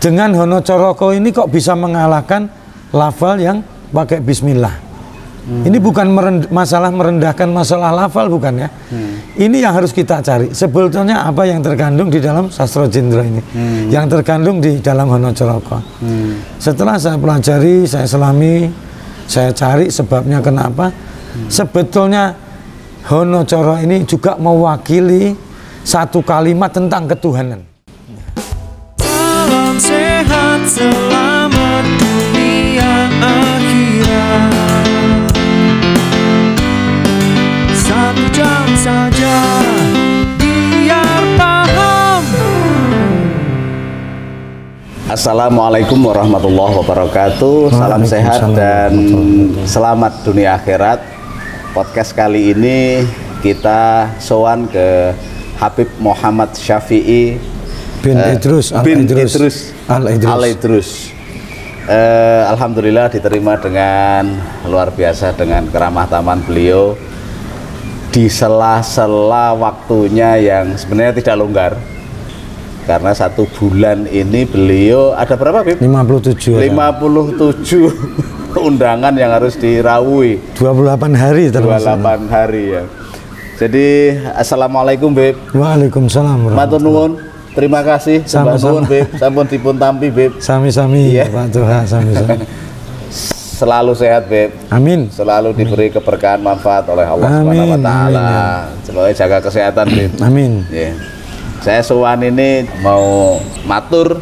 dengan Honocoroko ini kok bisa mengalahkan lafal yang pakai bismillah. Ini bukan masalah merendahkan masalah lafal, bukan ya. Ini yang harus kita cari. Sebetulnya apa yang terkandung di dalam Sastra Jendra ini, yang terkandung di dalam Honocoroko. Setelah saya pelajari, saya selami, saya cari sebabnya kenapa. Sebetulnya Honocoro ini juga mewakili satu kalimat tentang ketuhanan. Salam sehat, selamat dunia akhirat. Satu jam saja biar paham. Assalamualaikum warahmatullahi wabarakatuh. Salam sehat dan selamat dunia akhirat. Podcast kali ini kita sowan ke Habib Muhammad Syafi'i bin Idrus Al-Idrus. Alhamdulillah diterima dengan luar biasa dengan keramah taman beliau di sela-sela waktunya yang sebenarnya tidak longgar, karena 1 bulan ini beliau ada berapa, Bib? 57 undangan yang harus dirawui. 28 hari termasuk. 28 hari ya. Jadi assalamualaikum, Bib. Waalaikumsalam. Matur nuwun. Terima kasih. Sama-sama, Bib. Sampun dipun tampi, Bib. Sami-sami, Iya. Pak Tuhan, sami-sami. Selalu sehat, Bib. Amin. Selalu diberi keberkahan manfaat oleh Allah Subhanahu wa taala. Semoga jaga kesehatan, Bib. Amin. Yeah. Saya sowan ini mau matur,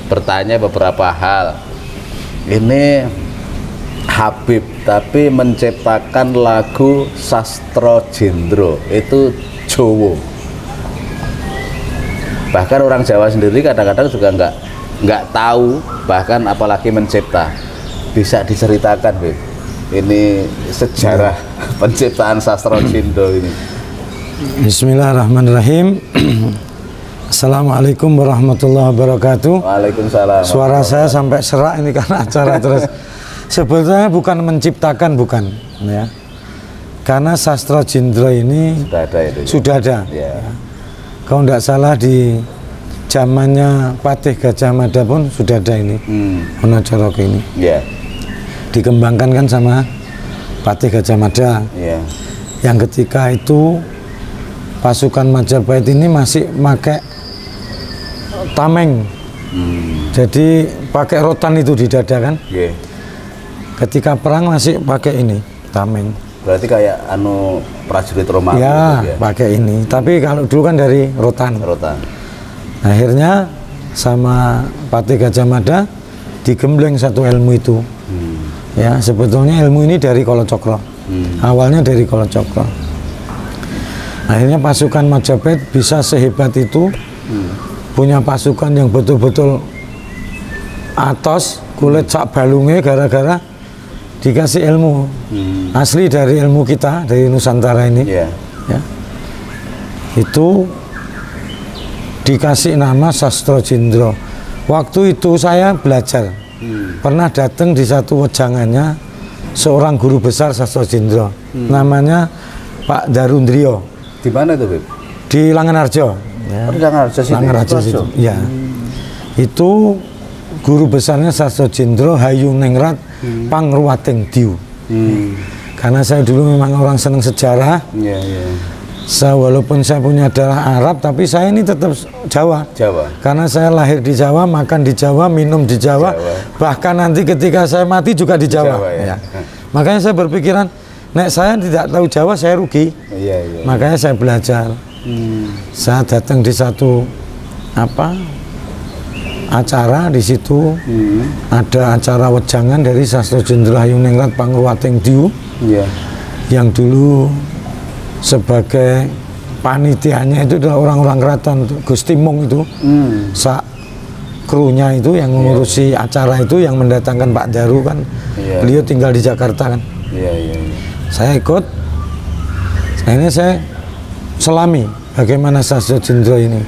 bertanya beberapa hal. Ini Habib tapi menciptakan lagu Sastra Jendra itu Jawa. Bahkan orang Jawa sendiri kadang-kadang juga nggak tahu, bahkan apalagi mencipta. Bisa diceritakan, Bib, ini sejarah penciptaan Sastra Jendra ini. Bismillahirrahmanirrahim. Assalamualaikum warahmatullahi wabarakatuh. Waalaikumsalam. Suara saya sampai serak ini karena acara terus. Sebetulnya bukan menciptakan, bukan ya. Karena Sastra Jendra ini Sudah ada itu. Sudah ada. Ya. Kalau tidak salah di zamannya Patih Gajah Mada pun sudah ada ini. Honocoroko ini. Ya. Dikembangkan kan sama Patih Gajah Mada. Ya. Yang ketika itu pasukan Majapahit ini masih pakai tameng. Jadi pakai rotan itu di dada kan. Yeah. Ketika perang masih pakai ini tameng. Berarti kayak prajurit Romawi Ya, gitu ya. pakai ini. Tapi kalau dulu kan dari rotan. Rotan. Akhirnya sama Patih Gajah Mada digembleng satu ilmu itu. Ya, sebetulnya ilmu ini dari Kolocokro. Awalnya dari Kolocokro. Akhirnya pasukan Majapahit bisa sehebat itu, punya pasukan yang betul-betul atos, kulit sak balunge gara-gara dikasih ilmu asli dari ilmu kita, dari Nusantara ini. Yeah. Ya. Itu dikasih nama Sastra Jendra. Waktu itu saya belajar, pernah datang di satu wejangannya seorang guru besar Sastra Jendra, namanya Pak Darundrio. Di mana itu, Bib? Di Langanarjo. Ya. Oh, di Langanarjo situ. Langanarjo situ. Ya. Itu guru besarnya Sastra Jendra Hayuningrat Pangruwating Diu. Karena saya dulu memang orang senang sejarah. Iya, iya. Walaupun saya punya darah Arab, tapi saya ini tetap Jawa. Jawa. Karena saya lahir di Jawa, makan di Jawa, minum di Jawa. Bahkan nanti ketika saya mati juga di Jawa. Ya. Makanya saya berpikiran, nek saya tidak tahu Jawa, saya rugi. Iya. Makanya saya belajar. Saya datang di satu acara di situ, ada acara wejangan dari Sastra Jendra Hayuningrat Pangruwating Diu. Iya. Yang dulu sebagai panitianya itu adalah orang-orang keraton Gusti Mung itu. Sak krunya itu yang mengurusi acara itu, yang mendatangkan Pak Daru kan. Beliau tinggal di Jakarta kan. Iya. Saya ikut. Akhirnya saya selami bagaimana Sastra Jendra ini,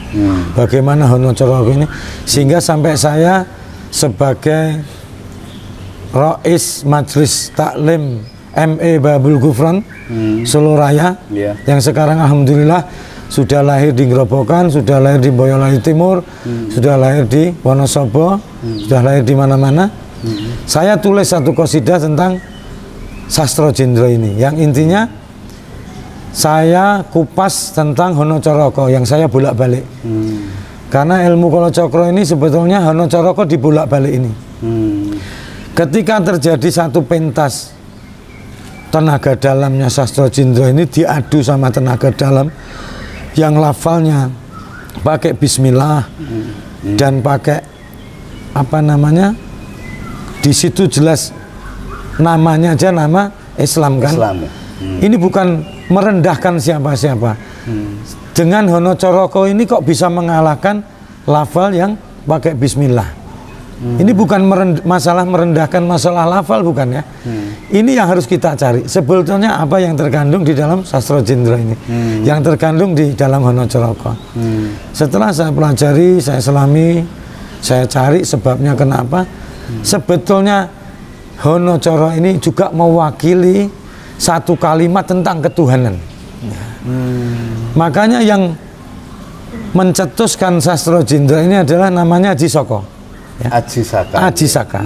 bagaimana Honocoroko ini, sehingga sampai saya sebagai Rais Majelis Taklim ME Babul Gufron Solo Raya, yang sekarang alhamdulillah sudah lahir di Grobogan, sudah lahir di Boyolali Timur, sudah lahir di Wonosobo, sudah lahir di mana-mana. Saya tulis satu qasidah tentang Sastro Jendro ini, yang intinya saya kupas tentang Hono Coroko yang saya bolak-balik. Karena ilmu Kala Cakra ini sebetulnya Hono Coroko dibolak-balik ini. Ketika terjadi satu pentas, tenaga dalamnya Sastro Jendro ini diadu sama tenaga dalam yang lafalnya pakai bismillah dan pakai apa namanya, di situ jelas namanya aja nama Islam kan. Islam, ya. Ini bukan merendahkan siapa-siapa. Dengan Hono Coroko ini kok bisa mengalahkan lafal yang pakai bismillah. Ini bukan masalah merendahkan masalah lafal, bukan ya. Ini yang harus kita cari. Sebetulnya apa yang terkandung di dalam Sastro Jendro ini, yang terkandung di dalam Hono Coroko. Setelah saya pelajari, saya selami, saya cari sebabnya kenapa. Sebetulnya Hono Coro ini juga mewakili satu kalimat tentang ketuhanan. Makanya yang mencetuskan Sastro Jendro ini adalah namanya Aji Saka. Ya. Aji Saka.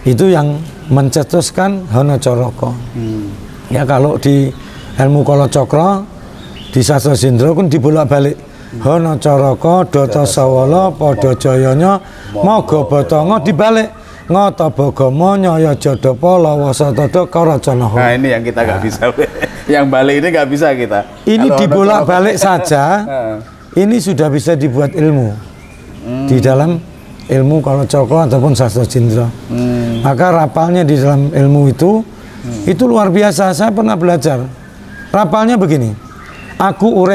Itu yang mencetuskan Hono Coroko. Ya, kalau di ilmu Kala Cakra di Sastro Jendro pun dibolak-balik. Hono Coroko Data Sawala Padha Jayanya Maga Bathanga dibalik Ngata Bagama Nyaya Jadapa Lawasatada Karacana. Nah, ini yang kita nggak bisa. Yang balik ini nggak bisa kita. Ini dibolak-balik saja. Ini sudah bisa dibuat ilmu di dalam ilmu Kala Cakra ataupun Sastro Jendro. Maka rapalnya di dalam ilmu itu luar biasa. Saya pernah belajar. Rapalnya begini. Aku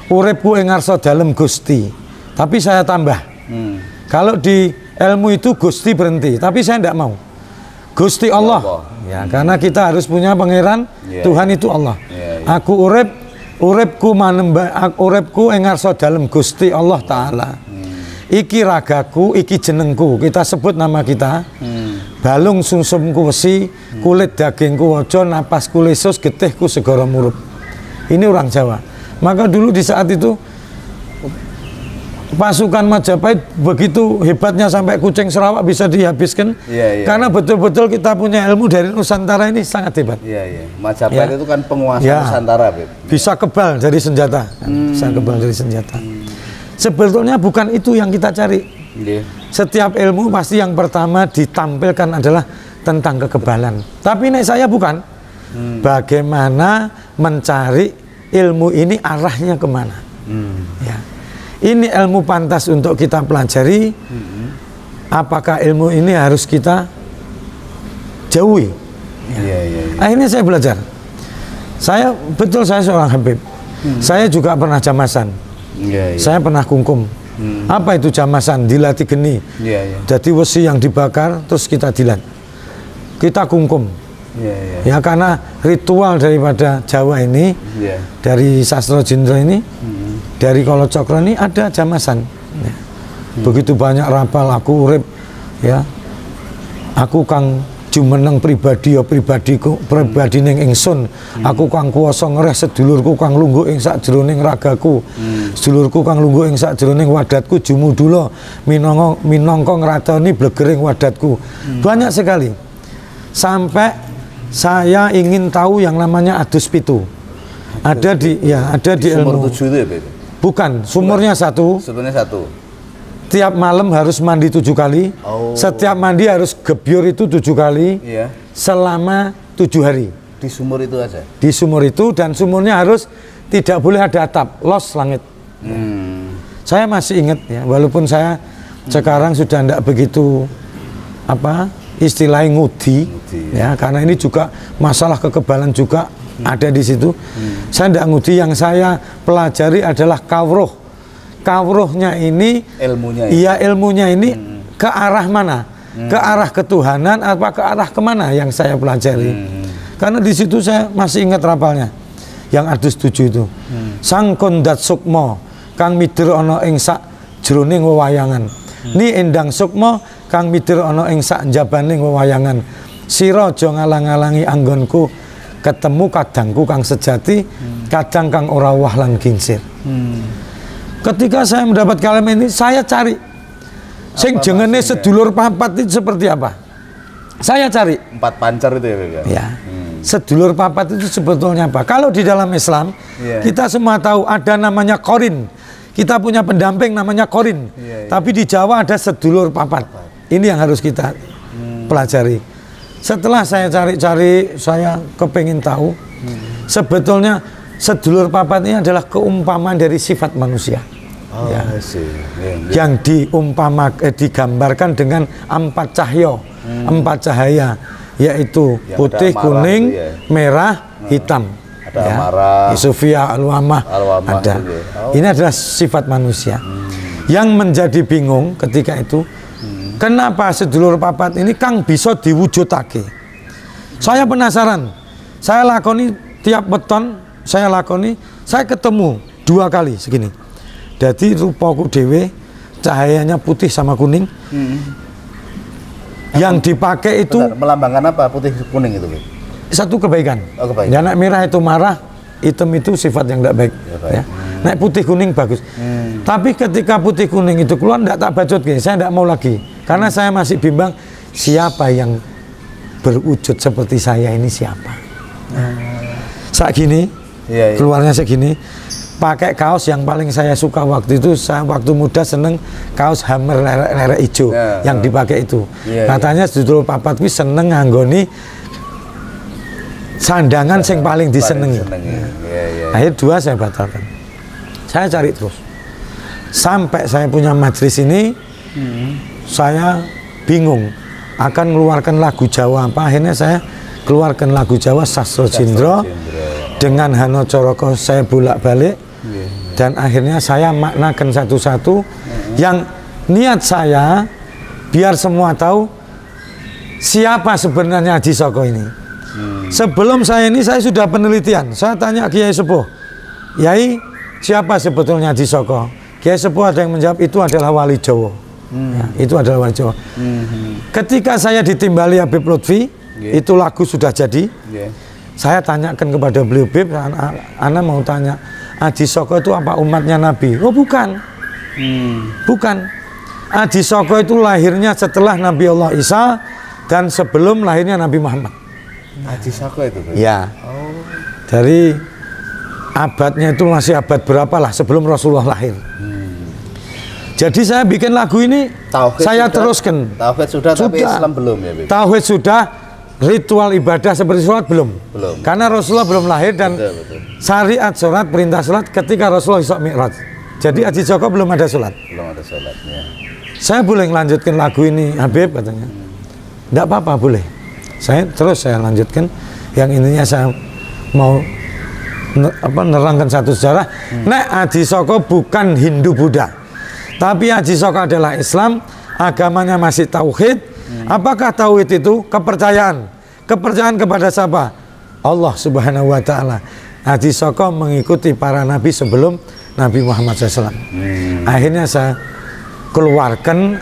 uripku ing ngarsa dalem Gusti. Tapi saya tambah. Kalau di ilmu itu Gusti berhenti, tapi saya tidak mau. Gusti Allah. Ya, karena kita harus punya pangeran. Tuhan itu Allah. Aku uripku ing ngarsa dalem Gusti Allah Ta'ala. Iki ragaku, iki jenengku, kita sebut nama kita. Balung sumsumku wesi, kulit dagingku waja, napasku lesus, getihku segara murup. Ini orang Jawa. Maka dulu di saat itu pasukan Majapahit begitu hebatnya sampai Kucing Sarawak bisa dihabiskan. Karena betul-betul kita punya ilmu dari Nusantara ini sangat hebat. Majapahit itu kan penguasa Nusantara, bisa kebal dari senjata. Bisa kebal dari senjata. Sebetulnya bukan itu yang kita cari. Setiap ilmu pasti yang pertama ditampilkan adalah tentang kekebalan. Tapi nek saya bukan. Bagaimana mencari ilmu ini arahnya kemana? Ya. Ini ilmu pantas untuk kita pelajari. Apakah ilmu ini harus kita jauhi? Akhirnya saya belajar. Saya seorang Habib. Saya juga pernah jamasan. Saya pernah kungkum. Apa itu jamasan? Dilatih geni. Jadi wesi yang dibakar terus kita dilat. Kita kungkum. Ya, karena ritual daripada Jawa ini, dari Sastro Jendro ini, dari Kala Cakra ini ada jamasan. Begitu banyak rapal aku urip, ya. Aku kang jumeneng pribadi ya pribadi ning ingsun. Aku kang kuwasa ngereh sedulurku kang lungguh ing sakjroning ragaku. Sedulurku kang lungguh ing sakjroning wadatku jumudula minangka ngratoni blegering wadatku. Banyak sekali. Sampai saya ingin tahu yang namanya adus pitu. Ada di ilmu. Sumur 7 itu ya, Beb? Bukan, sumurnya satu. Sumurnya satu. Tiap malam harus mandi 7 kali. Setiap mandi harus gebyur itu 7 kali. Selama 7 hari. Di sumur itu aja? Di sumur itu, dan sumurnya harus tidak boleh ada atap, los langit. Saya masih ingat ya, walaupun saya sekarang sudah tidak begitu istilahnya ngudi. Ya, karena ini juga masalah kekebalan juga ada di situ. Saya tidak ngudi, yang saya pelajari adalah kawruh. Kawruhnya ini ilmunya ini ke arah mana? Ke arah ketuhanan apa ke arah kemana yang saya pelajari? Karena di situ saya masih ingat rapalnya yang adus 7 itu. Sang kondat sukmo kang midir ana ing sak jroning wewayangan. Ni endang sukmo kang midir ana ing sak njabaning wewayangan. Sira aja ngalang-alangi anggonku ketemu kadangku kang sejati, kadang kang ora wah lan gingsir. Ketika saya mendapat kalimat ini, saya cari sing jengene sedulur papat itu seperti apa. Saya cari 4 pancer itu ya. Ya. Sedulur papat itu sebetulnya apa? Kalau di dalam Islam, kita semua tahu ada namanya korin. Kita punya pendamping namanya korin. Tapi di Jawa ada sedulur papat. Ini yang harus kita pelajari. Setelah saya cari-cari, saya kepingin tahu sebetulnya sedulur papat ini adalah keumpamaan dari sifat manusia. Yang digambarkan dengan 4 cahyo, 4 cahaya, yaitu yang putih, kuning, merah, hitam. Ada amarah, Sufia, al-wamah, ada. Ini adalah sifat manusia. Yang menjadi bingung ketika itu, kenapa sedulur papat ini kang bisa diwujudake? Saya penasaran. Saya lakoni tiap weton, saya ketemu 2 kali segini. Jadi rupaku dewe, cahayanya putih sama kuning. Yang dipakai itu melambangkan apa? Putih kuning itu? Satu kebaikan. Ya, nek merah itu marah, hitam itu sifat yang tidak baik. Ya. Nek putih kuning bagus. Tapi ketika putih kuning itu keluar, tidak tak bacot, saya tidak mau lagi. Karena saya masih bimbang, siapa yang berwujud seperti saya ini siapa? Saat gini, keluarnya segini, pakai kaos yang paling saya suka waktu itu, saya waktu muda seneng kaos Hammer lerek hijau yang dipakai itu. Katanya sedulur papat kuwi seneng nganggoni sandangan sing paling disenengi. Akhir 2 saya batalkan. Saya cari terus. Sampai saya punya majelis ini, saya bingung akan mengeluarkan lagu Jawa apa. Akhirnya saya keluarkan lagu Jawa Sastro Cindro dengan Hano Coroko, saya bolak-balik. Dan akhirnya saya maknakan satu-satu yang niat saya biar semua tahu siapa sebenarnya Haji Soko ini. Sebelum saya ini saya sudah penelitian. Saya tanya Kiai Sepuh, Yai, siapa sebetulnya Haji Soko? Kiai Sepuh ada yang menjawab itu adalah wali Jawa. Ya, itu adalah wali Jawa. Ketika saya ditimbali Habib Lutfi, itu lagu sudah jadi. Saya tanyakan kepada beliau, Bib, Ana mau tanya, Haji Soko itu apa umatnya Nabi? Oh bukan. Bukan. Haji Soko itu lahirnya setelah Nabi Allah Isa dan sebelum lahirnya Nabi Muhammad. Haji Soko itu? Ya. Dari abadnya itu masih abad berapa lah sebelum Rasulullah lahir. Jadi saya bikin lagu ini, Tauhid saya sudah, teruskan. Tauhid sudah, tapi Islam belum ya, Bib? Tauhid sudah, ritual ibadah seperti sholat belum. Karena Rasulullah belum lahir dan syariat sholat, perintah sholat ketika Rasulullah Isra Mi'raj. Jadi Haji Soko belum ada sholat. Belum ada sholatnya. Saya boleh melanjutkan lagu ini, Habib, katanya. Tidak apa-apa, boleh. Saya lanjutkan. Yang intinya saya mau nerangkan satu sejarah. Nek Haji Soko bukan Hindu Buddha. Tapi Haji Soko adalah Islam, agamanya masih tauhid. Apakah tauhid itu? Kepercayaan. Kepercayaan kepada siapa? Allah Subhanahu wa Ta'ala. Haji Soko mengikuti para nabi sebelum Nabi Muhammad SAW. Akhirnya saya keluarkan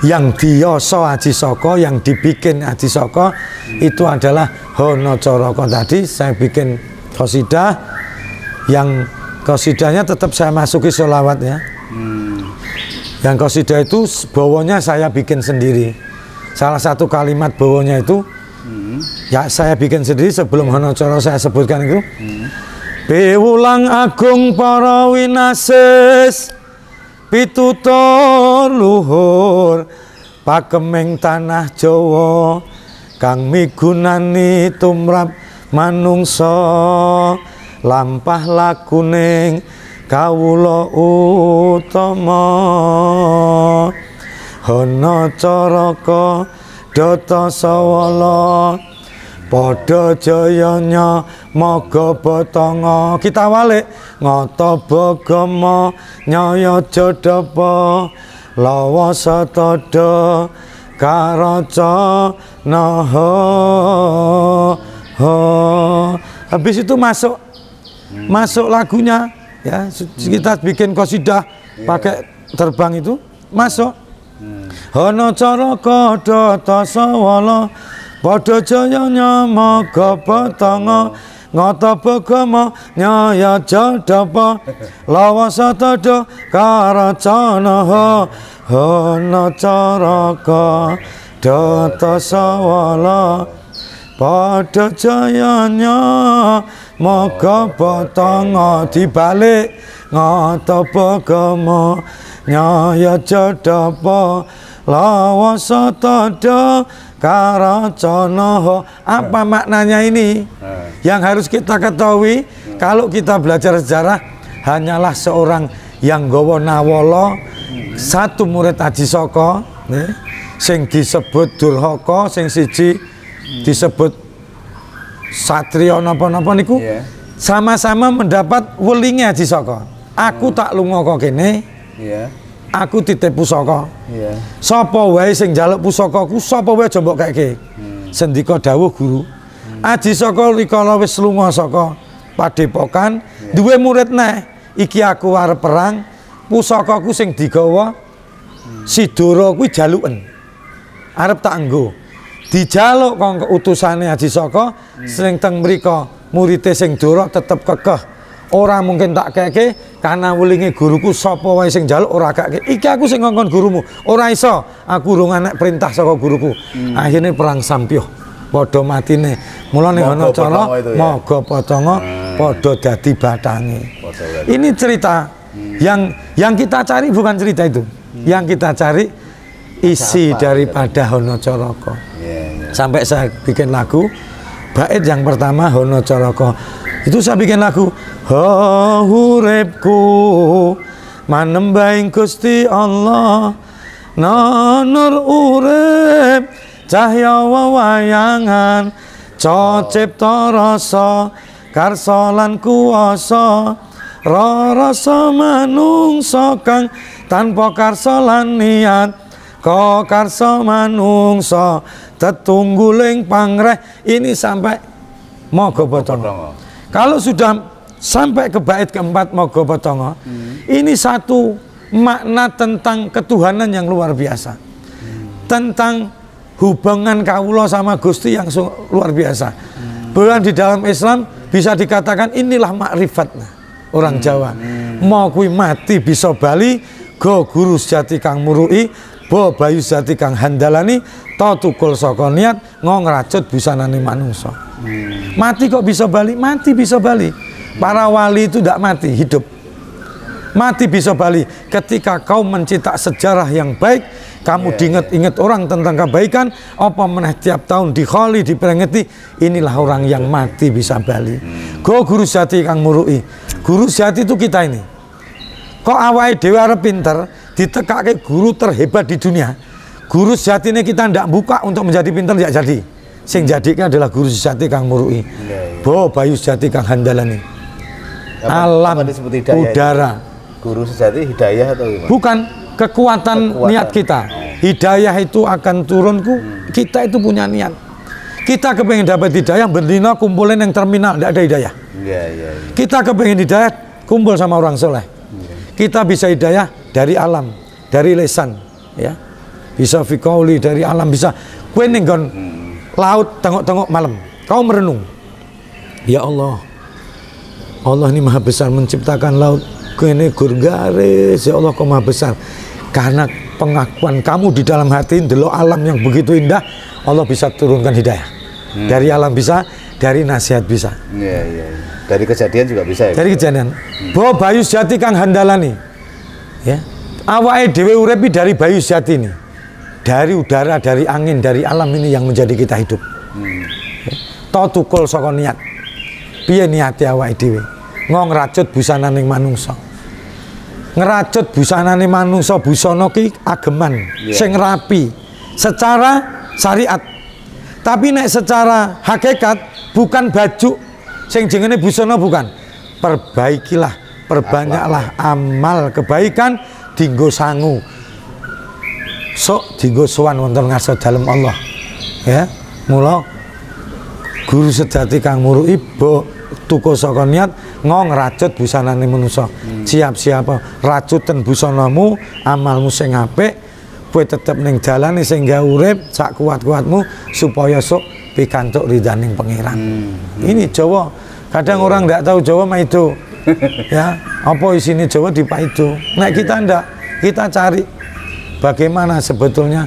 yang diyoso Haji Soko, yang dibikin Haji Soko itu adalah Hono Coroko. Tadi saya bikin qasidah, yang qasidahnya tetap saya masuki sholawat ya. Yang qasidah itu bawahnya saya bikin sendiri. Salah satu kalimat bawahnya itu ya saya bikin sendiri sebelum Hono Coroko saya sebutkan itu. Piwulang agung para winasis, pitutur luhur pakemeng tanah Jawa kang migunani tumrap manungsa, lampah lakuning kawula utama. Hono Coroko Data Sawala padha jayanya maga batonga. Kita walik ngata bagama nyaya jadapa lawa satada karaca naha. Habis itu masuk lagunya ya, kita bikin qasidah pakai terbang itu masuk. Hono Coroko Data Sawala padha jayanya maga petanga ngata begama nyaya jadapa lawasatado karacana hana caraka data sawala pada jayanya maga petanga dibalik ngata begama nyaya jadapa lawasatado karacana. Apa maknanya ini? Yang harus kita ketahui, kalau kita belajar sejarah, hanyalah seorang yang gawa nawala, satu murid Aji Saka, sing disebut Durhaka, sing siji disebut Satria napa-napa niku, sama-sama mendapat welinge Aji Saka. Aku tak lunga kok kene, aku titip pusaka. Sapa wae sing njaluk pusakaku, sapa wae aja mbok keke. Sendika dawuh guru. Aji Saka rikala wis lunga saka padepokan, duwe murid neh. Iki aku arep perang, pusakaku sing digawa Sidara kuwi jaluken. Arep tak enggo. Dijaluk kok utusane Aji Saka, sing teng mriko murite sing Dara tetep kekeh. Ora mungkin tak keke karena welinge guruku sapa wae sing njaluk ora keke. Iki aku sing ngongkon gurumu. Ora iso, aku urung anek perintah saka guruku. Akhirnya perang sampyuh. Padha matine. Mulane ana cara maga petanga padha dadi batange. Ini cerita yang kita cari bukan cerita itu. Yang kita cari isi daripada Hana Caraka. Sampai saya bikin lagu bait yang pertama Hana Caraka. Itu saya bikin lagu uripku manembahing Gusti Allah nanur urip cahya wewayangan cipta rasa karsa lan kuwasa rasa manungsa kang tanpa karsa lan niat kok karsa manungsa tetungguling pangreh. Ini sampai maga petanga. Kalau sudah sampai ke bait keempat maga petanga, ini satu makna tentang ketuhanan yang luar biasa, tentang hubungan kawula sama Gusti yang luar biasa. Bahkan di dalam Islam bisa dikatakan inilah makrifat orang Jawa. Mau kui mati bisa bali, go guru sejati kang murui, bo bayu sejati kang handalani, to tukul saka niat, ngong racut busanane manungsa. Mati kok bisa bali? Mati bisa bali. Para wali itu tidak mati, hidup. Mati bisa bali ketika kau mencetak sejarah yang baik, kamu diingat-ingat orang tentang kebaikan, apa meneh tiap tahun dikholi, diperingati, inilah orang yang mati bisa bali. Go guru sejati kang murui. Guru sejati itu kita ini. Kok awake dhewe arep pinter, ditekake guru terhebat di dunia. Guru sejati ini kita ndak buka untuk menjadi pinter, tidak jadi. Sing jadikan adalah guru sejati kang murui. Bo bayu sejati kang handalani. Alam udara. Guru sejati hidayah atau gimana? Bukan, kekuatan niat kita. Hidayah itu akan turunku, kita itu punya niat. Kita kepengen dapat hidayah, berdina kumpulin yang terminal, tidak ada hidayah. Kita kepengen hidayah, kumpul sama orang soleh. Kita bisa hidayah dari alam, dari lesan, ya. Bisa fikauli dari alam, bisa kue nenggon laut tengok-tengok malam, kau merenung. Ya Allah, Allah ini maha besar menciptakan laut. Kene gurgaris, ya Allah kau maha besar. Karena pengakuan kamu di dalam hati, delok alam yang begitu indah, Allah bisa turunkan hidayah. Dari alam bisa, dari nasihat bisa. Dari kejadian juga bisa ya? Dari kejadian. Bahwa bayu sejati kang handalani. Ya. Awake dhewe urepi dari bayu sejati ini. Dari udara, dari angin, dari alam ini yang menjadi kita hidup. Ya. Totukul saka niat. Piye niate awake dhewe? Ngong racut busananing manungsa. Ngeracut busanane manungsa, busana ki ageman, sing rapi secara syariat. Tapi nek secara hakikat bukan baju sing jenenge busana, bukan. Perbaikilah, perbanyaklah amal kebaikan dinggo sangu. Sok dinggo sowan wonten ngarsa dalem Allah. Ya, mula guru sejati kang murui bo tuku saka niat ngong racut busanane manusa. Siap-siap racuten busanamu, amalmu sing apik, kowe tetep ning dalane sehingga urip sak kuat-kuatmu supaya sok pikantuk ridhaning pangeran. Ini Jawa. Kadang orang ndak tahu Jawa mah itu. Ya, apa isine Jawa dipaido. Nek kita ndak, kita cari bagaimana sebetulnya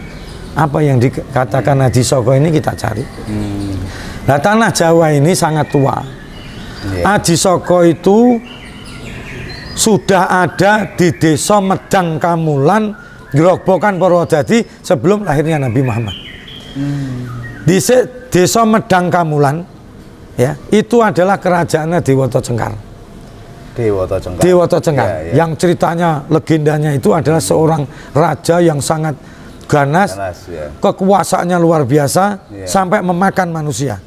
apa yang dikatakan Haji Soko ini kita cari. Nah, tanah Jawa ini sangat tua. Haji Soko itu sudah ada di desa Medang Kamulan, Grobogan Purwodadi sebelum lahirnya Nabi Muhammad. Di desa Medang Kamulan, ya, itu adalah kerajaannya Dewata Cengkar. Dewata Cengkar. Yang ceritanya legendanya itu adalah seorang raja yang sangat ganas, kekuasaannya luar biasa sampai memakan manusia.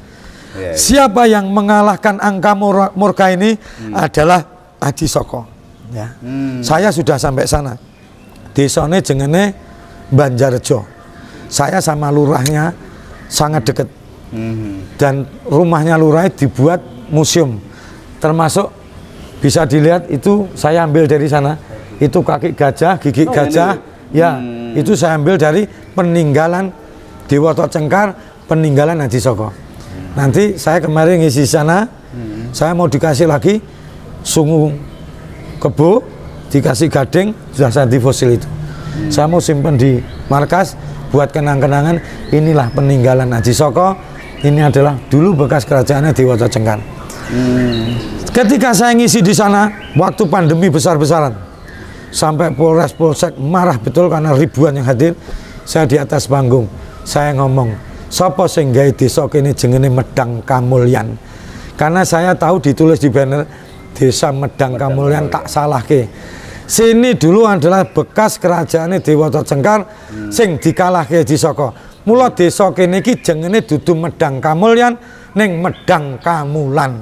Siapa yang mengalahkan angka murka ini adalah Haji Soko. Ya. Saya sudah sampai sana. Desane jengene Banjarjo. Saya sama lurahnya sangat dekat. Dan rumahnya lurah dibuat museum. Termasuk bisa dilihat itu saya ambil dari sana. Itu kaki gajah, gigi gajah. Ya, itu saya ambil dari peninggalan Dewata Cengkar, peninggalan Haji Soko. Nanti saya kemarin ngisi sana, saya mau dikasih lagi sungu kebo, dikasih gading, sudah saya di fosil itu. Saya mau simpan di markas buat kenang-kenangan. Inilah peninggalan Haji Soko. Ini adalah dulu bekas kerajaannya Dewata Cengkar. Ketika saya ngisi di sana, waktu pandemi besar-besaran, sampai Polres Polsek marah betul karena ribuan yang hadir. Saya di atas panggung, saya ngomong, sapa sing gawe desa kene jengene Medang Kamulyan. Karena saya tahu ditulis di banner Desa Medang Kamulyan, tak salahke. Sini dulu adalah bekas kerajaan Dewata Cengkar sing dikalahke Haji Soko. Mula desa kene iki jengene dudu Medang Kamulyan ning Medang Kamulan.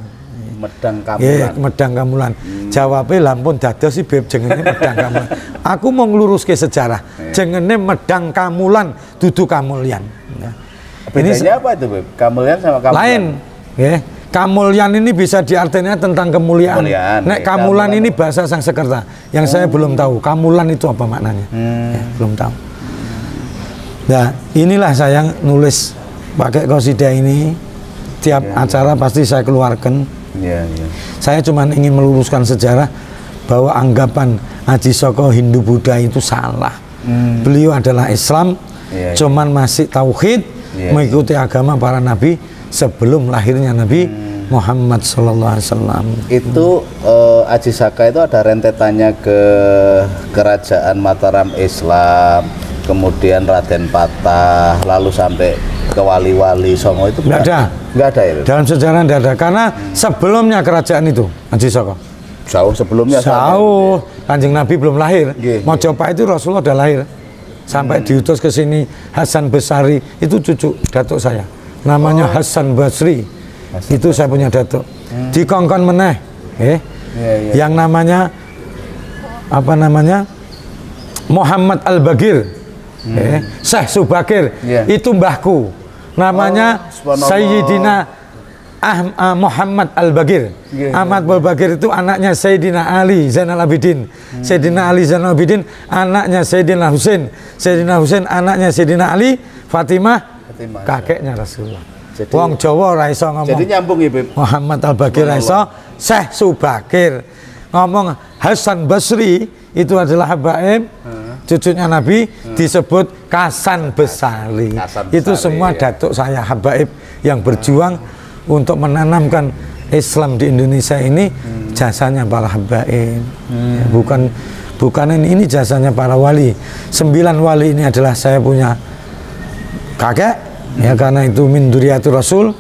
Medang Kamulan. Jawabnya lampun dados si beb jengene Medang Kamulan. Aku mau ngeluruske sejarah. Jengene Medang Kamulan dudu Kamulyan. Bedanya apa itu, Beb? Kamulyan sama Kamulan? Lain. Kamulyan ini bisa diartinya tentang kemuliaan. Nek Kamulan ini bahasa Sanskerta yang saya belum tahu. Kamulan itu apa maknanya? Belum tahu. Nah, inilah saya nulis pakai qasidah ini. Tiap acara pasti saya keluarkan. Saya cuma ingin meluruskan sejarah bahwa anggapan Haji Soko Hindu Buddha itu salah. Beliau adalah Islam, cuman masih tauhid, mengikuti agama para nabi sebelum lahirnya Nabi Muhammad SAW. Itu Haji Saka itu ada rentetannya ke kerajaan Mataram Islam, kemudian Raden Patah, lalu sampai ke wali-wali Songo itu nggak ada. Nggak ada itu. Dalam sejarah nggak ada, karena sebelumnya kerajaan itu Haji Soko. Jauh sebelumnya. Jauh. Kanjeng Nabi belum lahir. Mojopahit itu Rasulullah udah lahir. Sampai diutus ke sini Hasan Besari, itu cucu datuk saya. Namanya Hasan Basri. Itu saya punya datuk. Di Kongkon meneh, yang namanya apa namanya? Muhammad Al-Bagir. Syekh Subakir. Itu mbahku. Namanya Sayyidina Muhammad Al-Bagir. Ahmad Al-Bagir itu anaknya Sayyidina Ali Zainal Abidin. Sayyidina Ali Zainal Abidin anaknya Sayyidina Husain. Sayyidina Husain anaknya Sayyidina Ali. Fatimah kakeknya Rasulullah. Wong Jawa ora iso ngomong. Jadi nyambung ya, Beb. Muhammad Al-Bagir ora iso, Syekh Subakir. Ngomong Hasan Basri itu adalah habaib, cucunya Nabi, disebut Kasan Besari. Itu semua datuk saya habaib yang berjuang untuk menanamkan Islam di Indonesia ini. Jasanya para habaib, bukan ini jasanya para wali. 9 wali ini adalah saya punya kakek, ya, karena itu min dzurriyyatir Rasul.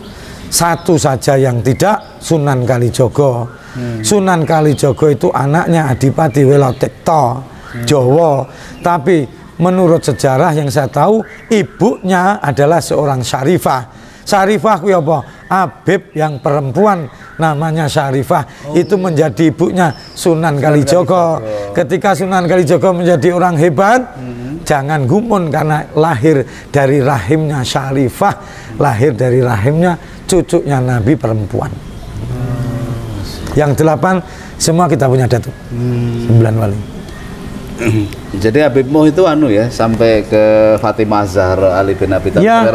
Satu saja yang tidak, Sunan Kalijogo. Sunan Kalijogo itu anaknya Adipati Welotekto, Jawa. Tapi menurut sejarah yang saya tahu, ibunya adalah seorang Syarifah. Syarifah kuwi apa? Habib yang perempuan namanya Syarifah. Itu menjadi ibunya Sunan Kalijogo. Ketika Sunan Kalijogo menjadi orang hebat, jangan gumun karena lahir dari rahimnya Syarifah, lahir dari rahimnya cucunya Nabi perempuan. Yang 8 semua kita punya datuk. 9 wali. Jadi Habibmu itu ya sampai ke Fatimah Zahra Ali bin Abi Thalib Ya,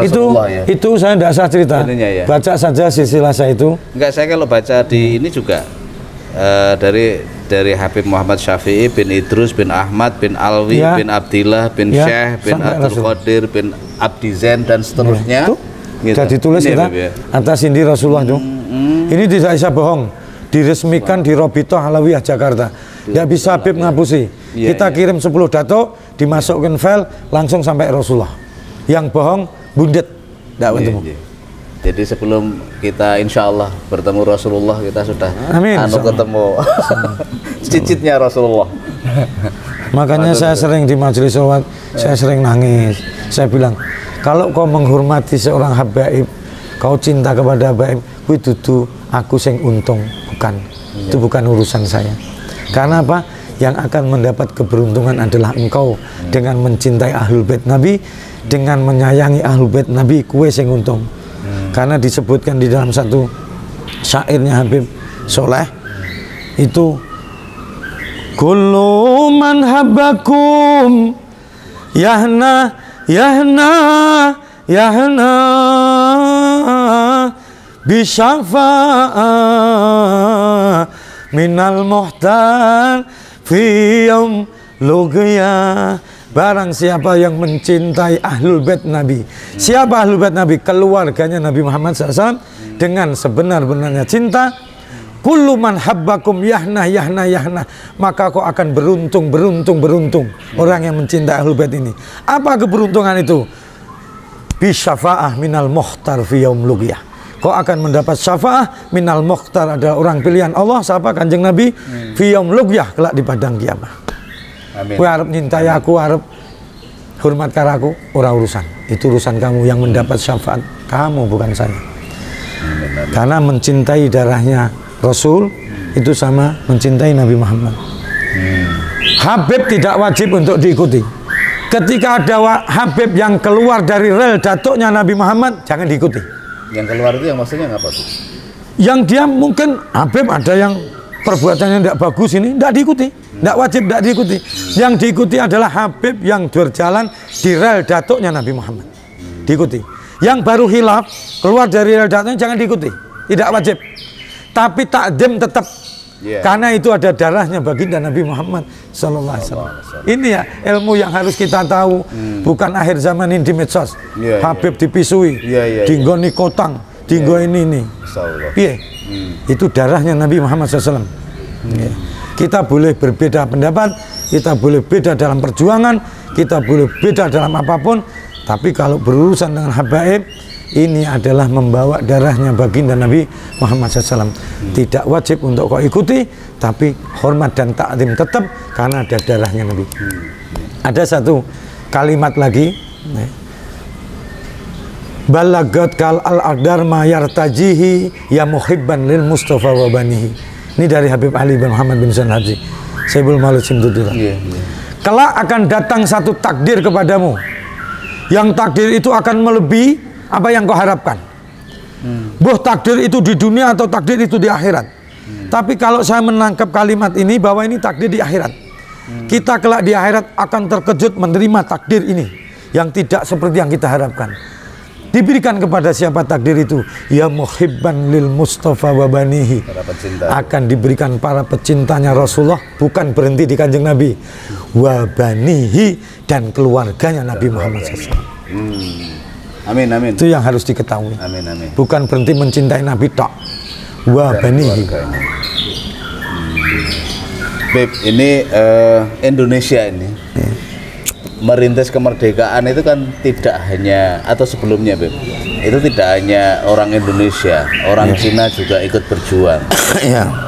itu saya tidak usah cerita. Ininya ya. Baca saja silsilah saya itu. Enggak, saya kalau baca di ini juga dari Habib Muhammad Syafi'i bin Idrus bin Ahmad bin Alwi Ya. bin Abdillah bin Ya, Syekh bin sampai Abdul Rasul. Qadir bin Abdi Zain dan seterusnya. Itu sudah ditulis Ini, kita Habib, ya. atas Indi Rasulullah itu. Ini tidak bisa bohong. Diresmikan di Robitoh Alawiyah Jakarta. Tidak bisa Habib ngapusi. Iya, Kita kirim 10 dato, dimasukkan file langsung sampai Rasulullah. Yang bohong bundet. Tidak Iya, ketemu. iya. Jadi sebelum kita insya Allah bertemu Rasulullah, kita sudah Amin, insya Allah. ketemu cicitnya Rasulullah. Makanya saya sering di majelis sholat, saya sering nangis. Saya bilang, kalau kau menghormati seorang habaib, kau cinta kepada habaib, kuwi dudu aku sing untung, bukan. Itu bukan urusan saya. Karena apa? Yang akan mendapat keberuntungan adalah engkau dengan mencintai Ahlul Bait Nabi, dengan menyayangi Ahlul Bait Nabi, kue sing untung. Karena disebutkan di dalam satu syairnya Habib Soleh itu, kullu man habbakum yahna yahna yahna bisyafa'a minal muhtar fi yaum luqya. Barang siapa yang mencintai Ahlul Bait Nabi. Siapa Ahlul Bait Nabi? Keluarganya Nabi Muhammad SAW dengan sebenar-benarnya cinta. Kullu man habbakum yahna yahna yahna, maka kau akan beruntung beruntung beruntung. Orang yang mencintai Ahlul Bait ini. Apa keberuntungan itu? Bisyafa'ah minal mukhtar fi yaum luqyah. Kau akan mendapat syafaah minal mukhtar, adalah orang pilihan Allah. Siapa? Kanjeng Nabi. Fi yaum luqyah, kelak di padang kiamat. Amin. Kau harap nyintai aku, harap hormat karaku, ora urusan. Itu urusan kamu. Yang mendapat syafaat kamu, bukan saya. Karena mencintai darahnya Rasul itu sama mencintai Nabi Muhammad. Habib tidak wajib untuk diikuti. Ketika ada Habib yang keluar dari rel datuknya Nabi Muhammad, jangan diikuti. Yang keluar itu yang maksudnya apa tuh? Yang dia mungkin Habib ada yang perbuatannya tidak bagus, ini tidak diikuti. Tidak wajib, tidak diikuti. Yang diikuti adalah Habib yang berjalan di rel datuknya Nabi Muhammad. Diikuti. Yang baru hilaf, keluar dari rel datuknya, jangan diikuti. Tidak wajib. Tapi takdim tetap. Karena itu ada darahnya baginda Nabi Muhammad Sallallahu Alaihi Wasallam. Ini ya ilmu yang harus kita tahu. Bukan akhir zaman ini di medsos. Habib dipisui, dinggoni kotang, dinggoni ini. Piye? Itu darahnya Nabi Muhammad SAW. Kita boleh berbeda pendapat, kita boleh beda dalam perjuangan, kita boleh beda dalam apapun, tapi kalau berurusan dengan habaib, ini adalah membawa darahnya baginda Nabi Muhammad SAW. Tidak wajib untuk kau ikuti, tapi hormat dan takdim tetap karena ada darahnya Nabi. Ada satu kalimat lagi, balagat kal al-aqdar ma yartajihi ya muhibban lil Mustafa wa banihi. Ini dari Habib Ali bin Muhammad bin Sunan Haji Sayyibul Maulid Simtudillah. Kelak akan datang satu takdir kepadamu, yang takdir itu akan melebihi apa yang kau harapkan. Buh takdir itu di dunia atau takdir itu di akhirat. Tapi kalau saya menangkap kalimat ini bahwa ini takdir di akhirat, kita kelak di akhirat akan terkejut menerima takdir ini yang tidak seperti yang kita harapkan. Diberikan kepada siapa takdir itu? Ya muhibban lil Mustafa wa banihi. Akan diberikan para pecintanya Rasulullah, bukan berhenti di Kanjeng Nabi. Wa banihi, dan keluarganya Nabi Muhammad SAW. Amin, amin. Itu yang harus diketahui. Amin, amin. Bukan berhenti mencintai Nabi tok. Wa banihi. Beb, ini Indonesia ini merintis kemerdekaan itu kan tidak hanya, atau sebelumnya Beb, itu tidak hanya orang Indonesia, orang Cina juga ikut berjuang.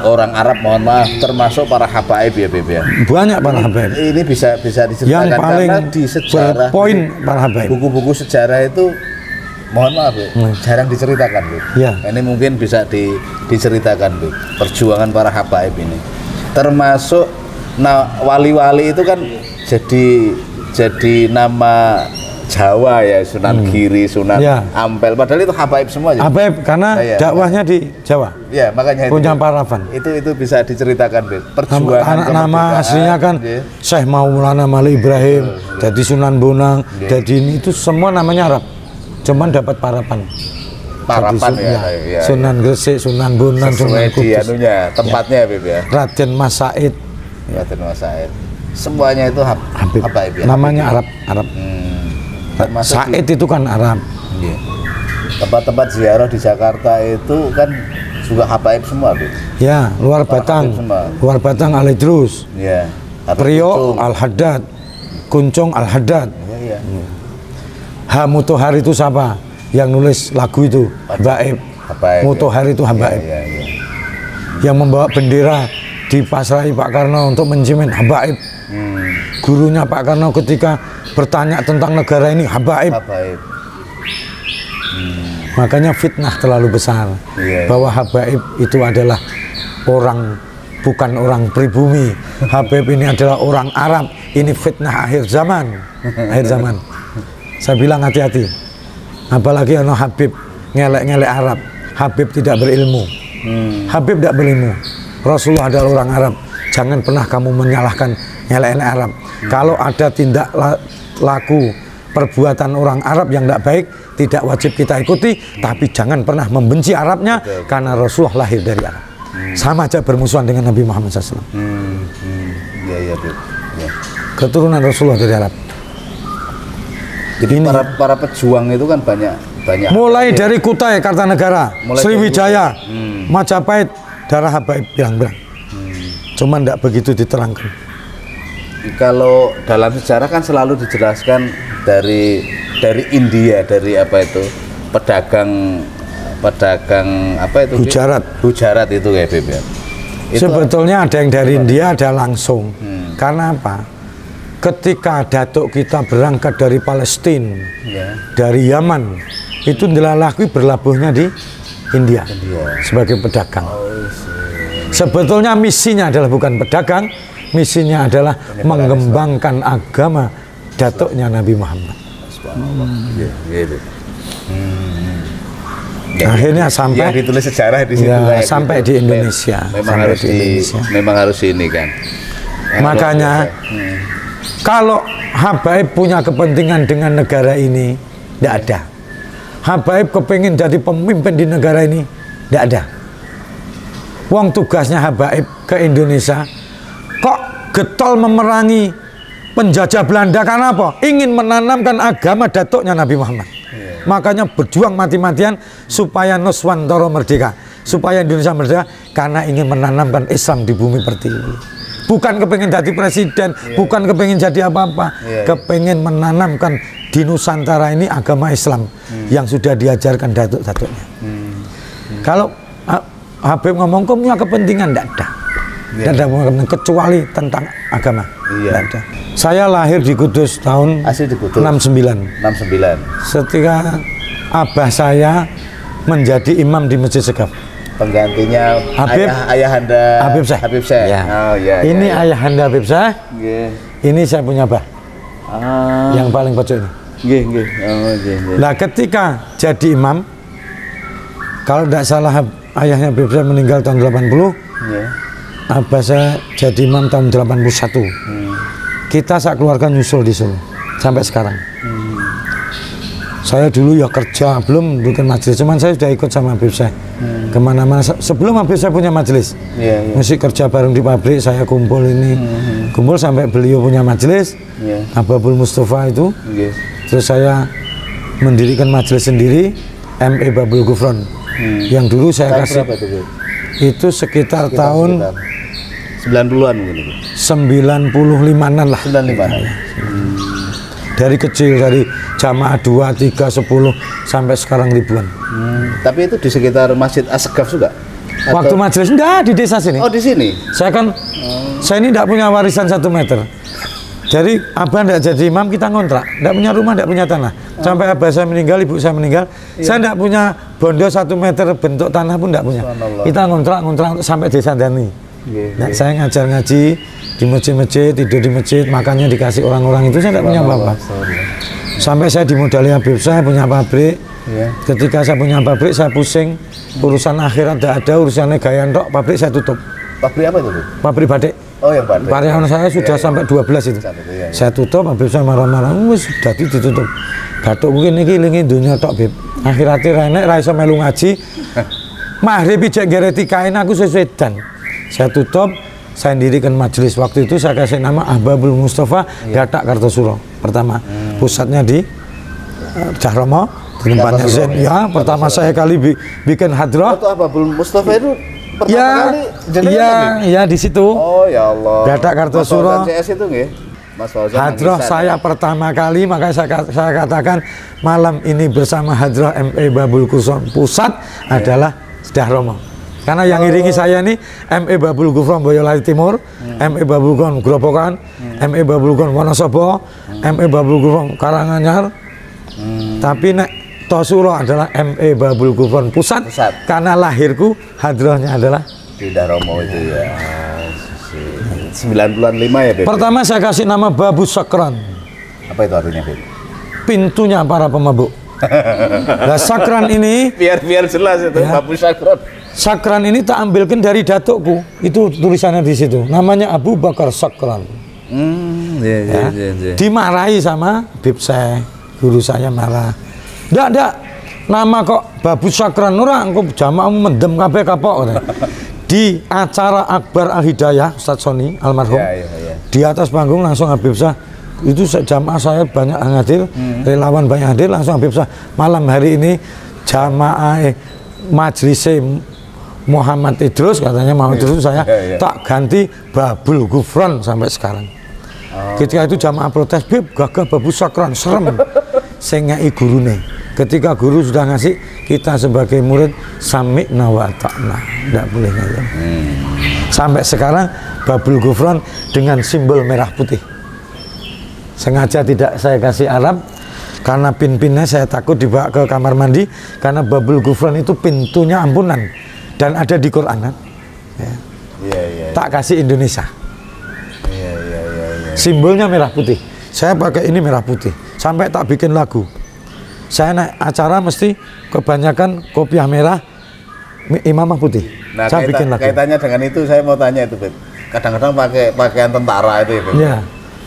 Orang Arab, mohon maaf, termasuk para habaib ya Beb ya. Banyak para habaib. Ini bisa diceritakan yang paling karena di sejarah poin para habaib. Buku-buku sejarah itu, mohon maaf Beb, jarang diceritakan Beb. Ini mungkin bisa diceritakan Beb, perjuangan para habaib ini. Termasuk wali-wali itu kan jadi nama Jawa ya, Sunan Giri, Sunan Ya. Ampel, padahal itu habaib semua ya. Habaib karena Iya. dakwahnya di Jawa. Ya, makanya Punya paravan. itu bisa diceritakan, Beb. Perjuangan Anak nama kemerdekaan, aslinya kan ya. Syekh Maulana Malik Ibrahim, jadi Sunan Bonang, jadi ini itu semua namanya Arab. Cuman dapat paravan. Parapan Jadi, ya. Sunan Gresik, Sunan Bonang, Sesuai Sunan di Kudus, anunya, tempatnya Beb ya. Raden Mas Said, Raden Mas Said. Semuanya itu Habib. habaib ya. Namanya Arab. Termasuk Said itu kan Arab. Iya. Tempat-tempat ziarah di Jakarta itu kan juga habaib semua, Beb. Ya, luar Para Batang, Habib semua. luar Batang Al Idrus, Iya. Priok Al Haddad, Kuncung Al Haddad. Iya. Ha Mutohar itu siapa? Yang nulis lagu itu Habaib. Habaib. Mutohar itu Habaib. Iya. Yang membawa bendera di pasrahi Pak Karno untuk menjamin Habaib. Gurunya Pak Karno ketika bertanya tentang negara ini Habaib. Habaib. Makanya fitnah terlalu besar Iya. bahwa Habaib itu adalah orang, bukan orang pribumi. Habaib ini adalah orang Arab. Ini fitnah akhir zaman. Akhir zaman. Saya bilang hati-hati. Apalagi ono Habib ngelek-ngelek Arab. Habib tidak berilmu. Habib tidak berilmu. Rasulullah adalah orang Arab. Jangan pernah kamu menyalahkan ngelek-ngelek Arab. Kalau ada tindak laku perbuatan orang Arab yang tidak baik, tidak wajib kita ikuti, tapi jangan pernah membenci Arabnya. Betul. Karena Rasulullah lahir dari Arab. Sama aja bermusuhan dengan Nabi Muhammad SAW. Iya, Beb. Ya. Keturunan Rasulullah dari Arab. Jadi para pejuang itu kan banyak. Mulai dari Kutai Kartanegara, Mulai Sriwijaya, dari Majapahit, darah Habaib bilang-bilang. Cuman tidak begitu diterangkan. Kalau dalam sejarah kan selalu dijelaskan dari India, dari apa itu pedagang apa itu Gujarat itu kayak Beb ya. Itu Sebetulnya ada yang dari India, ada langsung. Karena apa? Ketika datuk kita berangkat dari Palestina, ya. dari Yaman, itu Ndelalakwi berlabuhnya di India sebagai pedagang. Sebetulnya misinya adalah bukan pedagang, misinya adalah mengembangkan agama datuknya Nabi Muhammad. Akhirnya sampai yang ditulis sejarah di situ ya, sampai di Indonesia. Memang harus ini kan. Makanya kalau Habaib punya kepentingan dengan negara ini, tidak ada. Habaib kepingin jadi pemimpin di negara ini, tidak ada. Wong tugasnya Habaib ke Indonesia, kok getol memerangi penjajah Belanda karena apa? Ingin menanamkan agama datuknya Nabi Muhammad. Makanya berjuang mati-matian supaya Nuswantara merdeka, supaya Indonesia merdeka, karena ingin menanamkan Islam di bumi pertiwi. Bukan kepingin jadi presiden, bukan kepingin jadi apa-apa, kepingin menanamkan di Nusantara ini agama Islam yang sudah diajarkan datuk-datuknya. Kalau Habib ngomong, kok punya kepentingan? Tidak ada. Tidak ada kepentingan kecuali tentang agama. Tidak ada. Saya lahir di Kudus tahun Asli di Kudus. 69. 69. Ketika abah saya menjadi imam di Masjid Segaf. Penggantinya Habib, ayahanda Habib Syekh. Habib Syekh. Ya. Oh, ya, Ini ya. ayahanda Habib Syekh. Nggih. Ini saya punya abah. Yang paling pojok ini. Nggih. Oh, nggih. Nah, ketika jadi imam, kalau tidak salah ayahnya Habib Syekh meninggal tahun 80, abah saya jadi imam tahun 81. Kita sak keluarga nyusul di Solo sampai sekarang. Saya dulu ya kerja, belum bikin majelis, cuman saya sudah ikut sama Habib Syekh kemana-mana. Sebelum Habib Syekh punya majelis, mesti kerja bareng di pabrik, saya kumpul ini, kumpul sampai beliau punya majelis, Ababul Mustafa itu. Terus saya mendirikan majelis sendiri, ME Babul Gufron. Yang dulu saya kasih itu sekitar tahun 90-an mungkin itu. 95-an lah. 95-an. Dari kecil, dari jamaah 2, 3, 10 sampai sekarang ribuan. Tapi itu di sekitar Masjid As-Segaf juga? Waktu majelis enggak di desa sini. Oh, di sini. Saya kan saya ini enggak punya warisan 1 meter. Jadi abah enggak jadi imam, kita ngontrak. Enggak punya rumah, enggak punya tanah. Sampai abah saya meninggal, ibu saya meninggal, saya enggak punya bondo 1 meter bentuk tanah pun enggak punya. Kita ngontrak sampai desa Dani. Nah, saya ngajar ngaji di masjid-masjid, tidur di masjid, makannya dikasih orang-orang itu, saya tidak punya apa-apa. Sampai saya dimodali Habib, saya punya pabrik. Iya. Ketika saya punya pabrik, saya pusing. Urusan akhirat tidak ada, urusannya gaya tok, pabrik saya tutup. Pabrik apa itu, Bu? Pabrik batik. Oh, yang batik. Karyawan saya sudah sampai 12 itu. Iya. Saya tutup, Habib saya marah-marah. Wis dadi ditutup. Gatuk mungkin iki lingi dunia tok, Bib. Akhirate ra enek ra iso melu ngaji. Maghrib ijek gereti kain aku sesuedan. Saya tutup, saya dirikan majelis. Waktu itu saya kasih nama Ahbabul Mustafa Gatak Kartosuro. Pertama, pusatnya di Cahromo, di tempatnya Zen. Ya, pertama saya kali bikin hadrah. Itu Ahbabul Mustafa itu pertama Ya, kali jenengan iya, apa, Bib? ya di situ. Oh ya Allah. Gatak Kartosuro. Mas Fauzan CS itu nggih. Mas Fauzan Hadroh Mangisan, saya pertama kali, makanya saya katakan malam ini bersama Hadroh ME Babul Gufron Pusat adalah Dahromo. Karena yang iringi saya ini ME Babul Gufron Boyolali Timur, ME Babul Gufron Grobogan, ME Babul Gufron Wonosobo, ME Babul Gufron Karanganyar. Tapi nek Tosuro adalah ME Babul Gufron Pusat, karena lahirku hadrohnya adalah di Dahromo itu ya. 90-an 5 ya, Beb? Pertama saya kasih nama Babu Sakran. Apa itu artinya, Beb? Pintunya para pemabuk. Nah, sakran ini, Biar jelas itu, Ya. Babu Sakron. sakran ini tak ambilkan dari datukku. Itu tulisannya di situ. Namanya Abu Bakar Sakran. Iya. Dimarahi sama Bib saya, guru saya marah. Ndak. Nama kok Babu Sakran ora engko jamaahmu mendem kabeh kapok. Di acara Akbar Al Hidayah Ustadz Soni almarhum. Ya. Di atas panggung langsung Habib Syah. Itu jamaah saya banyak hadir, relawan banyak hadir, langsung Habib Syah. Malam hari ini jamaah majelis Muhammad Idrus, katanya Muhammad Idrus saya tak ganti Babul Gufron sampai sekarang. Ketika itu jamaah protes, Bib gagah Babu Sakran, serem. Saya ngei gurune. Ketika guru sudah ngasih, kita sebagai murid sami'na wa ta'na, tidak boleh ngeyel. Sampai sekarang Babul Gufron dengan simbol merah putih. Sengaja tidak saya kasih Arab karena pin-pinnya saya takut dibawa ke kamar mandi, karena Babul Gufron itu pintunya ampunan dan ada di Quran kan. Iya. Tak kasih Indonesia. Iya. Simbolnya merah putih. Saya pakai ini merah putih. Sampai tak bikin lagu. Saya naik acara mesti kebanyakan kopiah merah, imamah putih. Nah, saya bikin lagu. kaitannya dengan itu saya mau tanya itu, Beb. Kadang-kadang pakai pakaian tentara itu ya, Beb. Ya.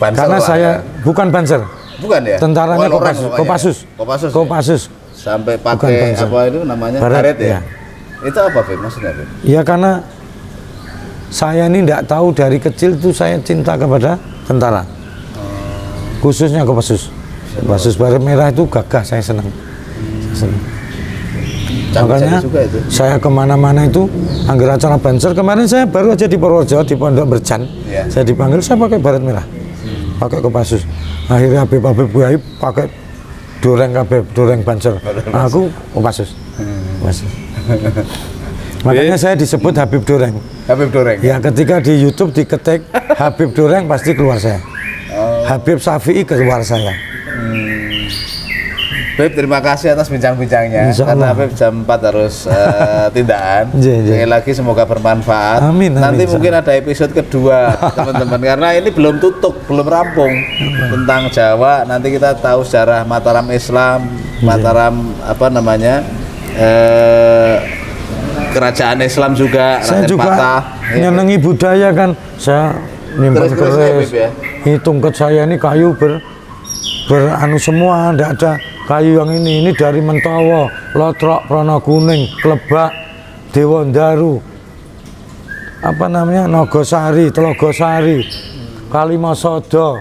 Banser Karena lah, saya ya. bukan Banser. Bukan ya? Tentaranya Kopassus. Kopassus. Sampai Bukan pakai Banser. apa itu namanya? Baret, ya? ya. Itu apa, Beb? Maksudnya, Beb? Ya karena saya ini tidak tahu dari kecil tuh saya cinta kepada tentara. Khususnya Kopassus. Kopassus baret merah itu gagah, saya senang. Makanya juga itu. saya kemana-mana itu anggar acara Banser. Kemarin saya baru aja di Purworejo di Pondok Berjan. Ya. Saya dipanggil, saya pakai baret merah, pakai Kopassus. Akhirnya Habib Buai pakai doreng Banser. Aku Kopassus. Makanya saya disebut Habib Doreng. Habib Doreng. Ya, ketika di YouTube diketik Habib Doreng pasti keluar saya. Habib Syafi'i keluar saya. Beb, terima kasih atas bincang-bincangnya. Insya Karena Allah. Beb jam 4 harus tindakan. Iya. Sekali lagi semoga bermanfaat. Amin, Nanti insya mungkin ada episode kedua, teman-teman. Karena ini belum tutup, belum rampung tentang Jawa. Nanti kita tahu sejarah Mataram Islam, Mataram apa namanya, kerajaan Islam juga. Saya Raden juga Patah. nyenengi budaya kan. Saya nimbang Keris-keris ya, Bib, ya? Ini tungket saya ini kayu beranu semua, tidak ada kayu yang ini dari Mentowo, Lotrok, Pronokuning, Klebak, Dewandaru, apa namanya, Nogosari, Telogosari, Kalimosodo,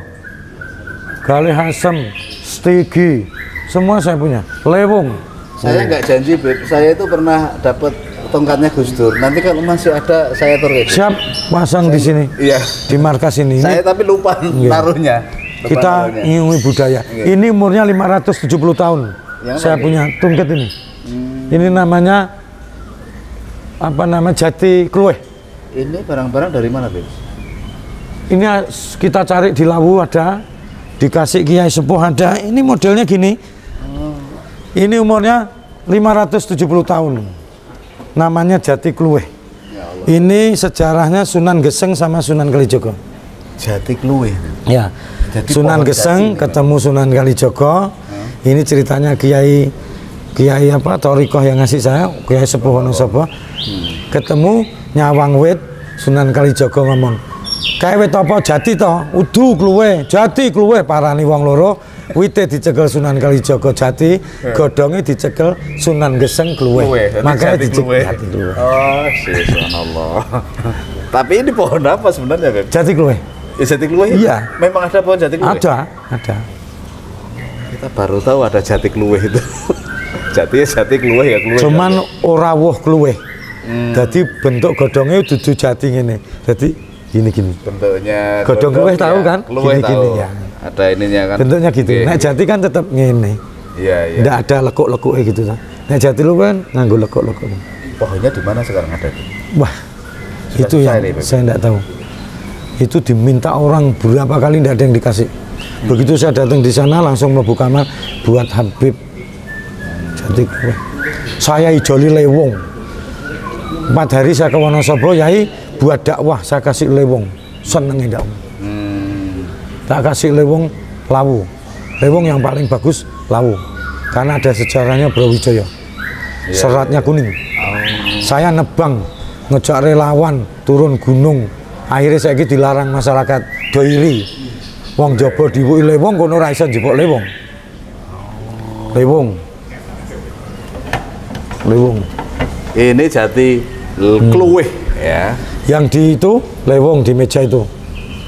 Galihasem, Stigi, semua saya punya. Lewung. Saya nggak janji, Beb. Saya itu pernah dapat tongkatnya Gus Dur. Nanti kalau masih ada, saya turun. Siap pasang di sini, Iya. di markas ini. Saya tapi lupa naruhnya. Kita ingin budaya. Iya. Ini umurnya 570 tahun. Yang Saya mana, punya tungket ini. Ini namanya apa nama, jati kluweh. Ini barang-barang dari mana, Beb? Ini kita cari di Lawu ada, dikasih Kiai Sepuh ada. Ini modelnya gini. Ini umurnya 570 tahun. Namanya jati kluweh. Ya Allah. Ini sejarahnya Sunan Geseng sama Sunan Kalijogo. Jati Kluweh. Ya. Jadi Sunan pohon Geseng jati, ketemu Sunan Kalijogo. Ini ceritanya Kiai apa Torikoh yang ngasih saya, Kiai Sepuh Wonosobo. Ketemu nyawang wit Sunan Kalijaga ngomong, "Kae wit apa jati to? Udu kluwe, jati kluwe." Parani wong loro, wite dicekel Sunan Kalijaga jati, godhonge dicekel Sunan Geseng kluwe. Makanya dicekel jati kluwe. Oh, subhanallah. Tapi ini pohon apa sebenarnya, Beb? Jati kluwe. Jati kluwe? Iya. Memang ada pohon jati kluwe? Ada. Kita baru tahu ada jati kluwe itu. jati kluwe ya kluwe. Cuman ora woh kluwe. Jadi bentuk godhongnya dudu jati ngene. Jadi gini. Bentuknya godhong kluwe tahu kan? Gini ya. Ada ininya kan. Bentuknya gitu. Nek jati kan tetap ngene. Iya. Nggak ada lekuk-lekuknya gitu kan. Nek jati lu kan nganggo lekuk-lekuk. Pohonnya di mana sekarang ada? Wah, itu yang saya enggak tahu. Itu diminta orang berapa kali enggak ada yang dikasih. Begitu saya datang di sana langsung mlebu kamar buat Habib jati kluwe. Saya ijoli lewong. 4 hari saya ke Wonosobo, Yai buat dakwah, saya kasih lewong, senengnya dakwah. Tak kasih lewong lawu, lewong yang paling bagus lawu, karena ada sejarahnya Brawijaya, seratnya kuning. Saya nebang, ngejak relawan, turun gunung, akhirnya saya dilarang masyarakat doiri. Wong Jobo diwuki lewong, kono ora iso njupuk lewong. Lewong. Ini jati kluwe ya. Yang di itu lewong di meja itu.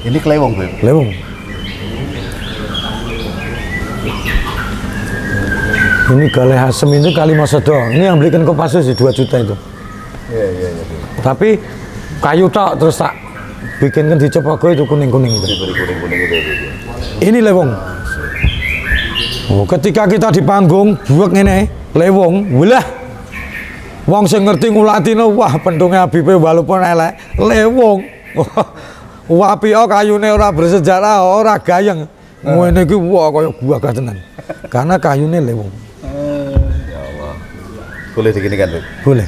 Ini kelewong, Beb. Lewong. Ini Galeh Asem itu Kalimosodo. Ini yang belikan Kopassus 2 juta itu. Iya. Tapi kayu tok terus tak bikinkan di Cepogo itu kuning-kuning itu. Kuning itu. Ini lewong. Oh, ketika kita di panggung buek ngene, lewong, welah. Wong sing ngerti ngulatino, wah pentungnya Habibe walaupun elek, lewong. Wah apika kayune ora bersejarah, ora gayeng. Ngene iki wah kaya gagah tenan. Karena kayune lewong. Ya Allah. Boleh diginikan, Beb? Boleh.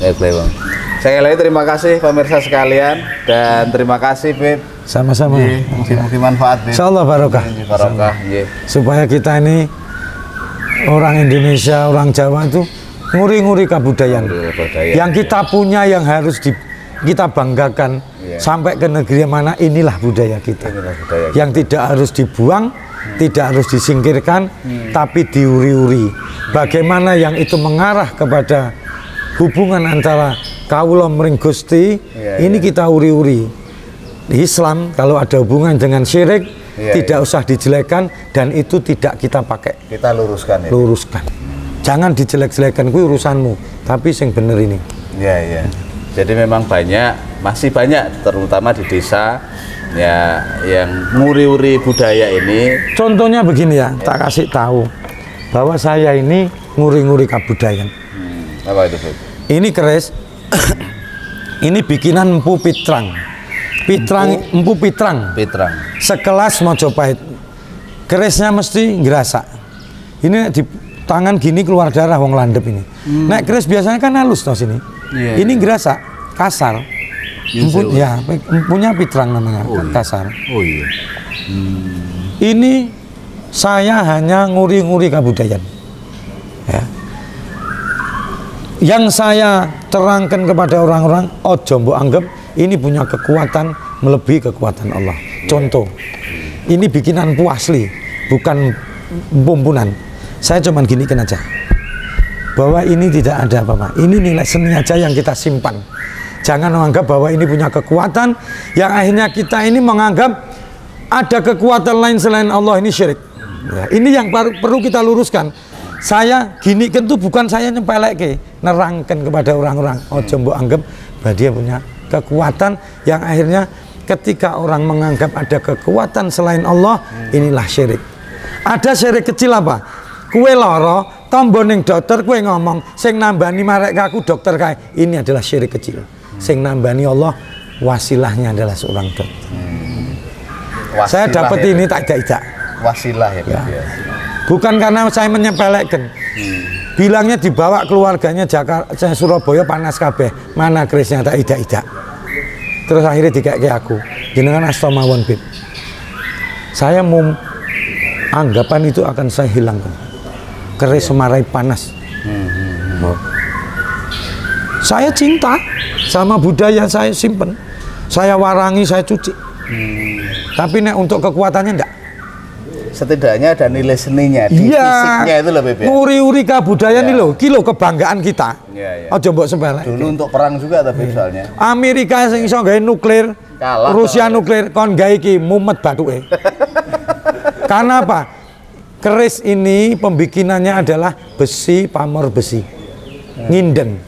Lewong. Sekali lagi terima kasih pemirsa sekalian dan terima kasih, Beb. Sama-sama. Mungkin manfaat, Beb. Insyaallah barokah. Barokah, nggih. Supaya kita ini orang Indonesia, orang Jawa itu nguri-nguri kebudayaan. Yang kita punya yang harus kita banggakan sampai ke negeri mana, inilah budaya kita. Yang tidak harus dibuang, tidak harus disingkirkan, tapi diuri-uri. Bagaimana yang itu mengarah kepada hubungan antara kaula mring Gusti, ini kita uri-uri. Islam kalau ada hubungan dengan syirik, tidak usah dijelekkan, dan itu tidak kita pakai. Kita luruskan ya. Luruskan. Jangan dijelek-jelekan, kuwi urusanmu, tapi sing bener ini. Iya. Jadi memang masih banyak terutama di desa ya yang nguri-uri budaya ini. Contohnya begini ya, tak kasih tahu bahwa saya ini nguri-nguri kebudayaan. Apa itu, Beb? Ini keris. Ini bikinan Empu Pitrang. Empu Pitrang. Sekelas Mojopahit. Kerisnya mesti ngerasa. Ini di tangan gini keluar darah wong landep ini. Nek keris biasanya kan halus toh sini. Ini ngerasa kasar. Empunya Pitrang namanya, kasar. Oh iya. Ini saya hanya nguri-nguri kebudayaan. Ya. Yang saya terangkan kepada orang-orang, ojo mbok anggap ini punya kekuatan melebihi kekuatan Allah. Contoh, ini bikinan Empu asli, bukan pumpunan. Saya cuman ginikan aja, bahwa ini tidak ada apa-apa. Ini nilai seni aja yang kita simpan. Jangan menganggap bahwa ini punya kekuatan, yang akhirnya kita ini menganggap ada kekuatan lain selain Allah, ini syirik. Ya, ini yang perlu kita luruskan. Saya ginikan tuh bukan saya nyempelek, nerangkan kepada orang-orang. Ojo mbok anggap bahwa dia punya kekuatan yang akhirnya ketika orang menganggap ada kekuatan selain Allah, inilah syirik. Ada syirik kecil apa? Kue loro, tombo ning dokter, kue ngomong sing nambani marek aku dokter kae. Ini adalah syirik kecil. Sing nambani Allah, wasilahnya adalah seorang dokter. Saya dapat ini tak ijak. Wasilah ya. Bukan karena saya menyepelekan. Bilangnya dibawa keluarganya Jakarta, Surabaya panas kabeh. Mana kerisnya tak ijak. Terus akhirnya dikek aku. Jenengan asta mawon, Bib. Saya mau anggapan itu akan saya hilangkan. Keris semarai panas. Saya cinta sama budaya, saya simpen, saya warangi, saya cuci. Tapi nek untuk kekuatannya enggak. Setidaknya ada nilai seninya di fisiknya itu loh Beb. Uri-uri budaya nih loh, kilo kebanggaan kita. Aja mbok sepele. Dulu untuk perang juga tapi soalnya. Amerika sing iso gawe nuklir, Kalah, Rusia nuklir, kon gawe iki mumet batuke. Karena apa? Keris ini pembikinannya adalah besi, pamor besi. Nginden.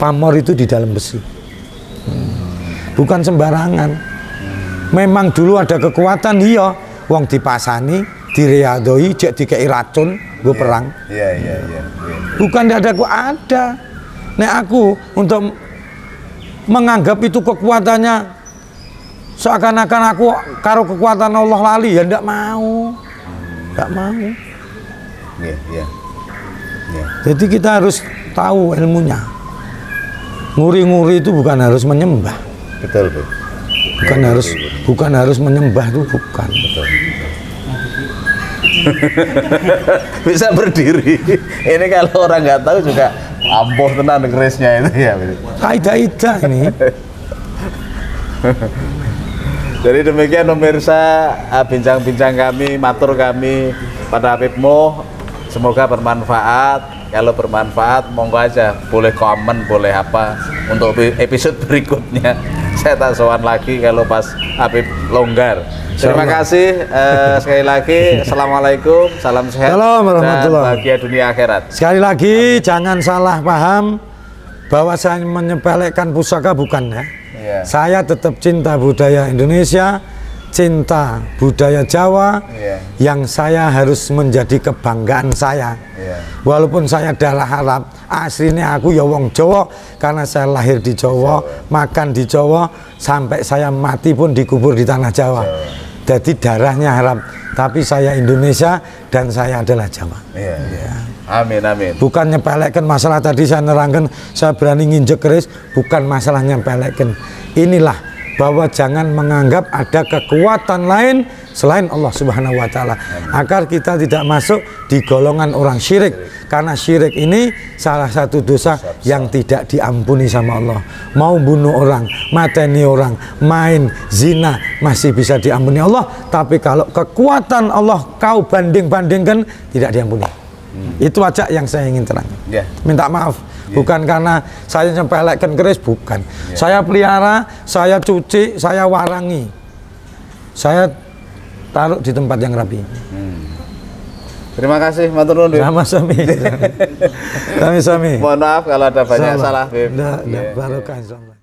Pamor itu di dalam besi. Bukan sembarangan. Memang dulu ada kekuatan, iya. Wong dipasani, direadoi, cek dikei racun, gue perang. Iya. Bukan tidak ada. Nek aku untuk menganggap itu kekuatannya seakan-akan aku karo kekuatan Allah lali, ya ndak mau. Ndak mau. Iya. Jadi kita harus tahu ilmunya. Nguri-nguri itu bukan harus menyembah. Betul, Bu. Bukan harus menyembah itu bukan. Betul. Bisa berdiri. Ini kalau orang nggak tahu juga ampuh tenan kerisnya itu ya. Kaidah-kaidah ini. Jadi demikian pemirsa bincang-bincang kami, matur kami pada Habib Moh. Semoga bermanfaat. Kalau bermanfaat, monggo aja, boleh komen, boleh apa. Untuk episode berikutnya, saya tak sowan lagi kalau pas Habib longgar. Terima kasih sekali lagi. Assalamualaikum, salam sehat, dan bahagia dunia akhirat. Sekali lagi, jangan salah paham bahwa saya menyepelekan pusaka, bukan ya. Saya tetap cinta budaya Indonesia, cinta budaya Jawa, yang saya harus menjadi kebanggaan saya. Walaupun saya darah Arab, aslinya aku ya wong Jawa, karena saya lahir di Jawa, makan di Jawa, sampai saya mati pun dikubur di tanah Jawa. Jadi darahnya Arab, tapi saya Indonesia dan saya adalah Jawa. Amin. Bukan nyepelekan masalah tadi saya nerangkan, saya berani nginjek keris, bukan masalah nyepelekan. Inilah bahwa jangan menganggap ada kekuatan lain selain Allah Subhanahu wa Ta'ala, agar kita tidak masuk di golongan orang syirik, karena syirik ini salah satu dosa yang tidak diampuni sama Allah. Mau bunuh orang, mateni orang, main zina masih bisa diampuni Allah, tapi kalau kekuatan Allah kau banding-bandingkan, tidak diampuni. Itu aja yang saya ingin terangkan. Minta maaf, bukan karena saya nyepelekkan keris, bukan. Saya pelihara, saya cuci, saya warangi, saya taruh di tempat yang rapi. Terima kasih, matur nuwun. Sama-sama. Sami-sami. Mohon maaf kalau ada banyak salah, Bib. Barokah insyaallah.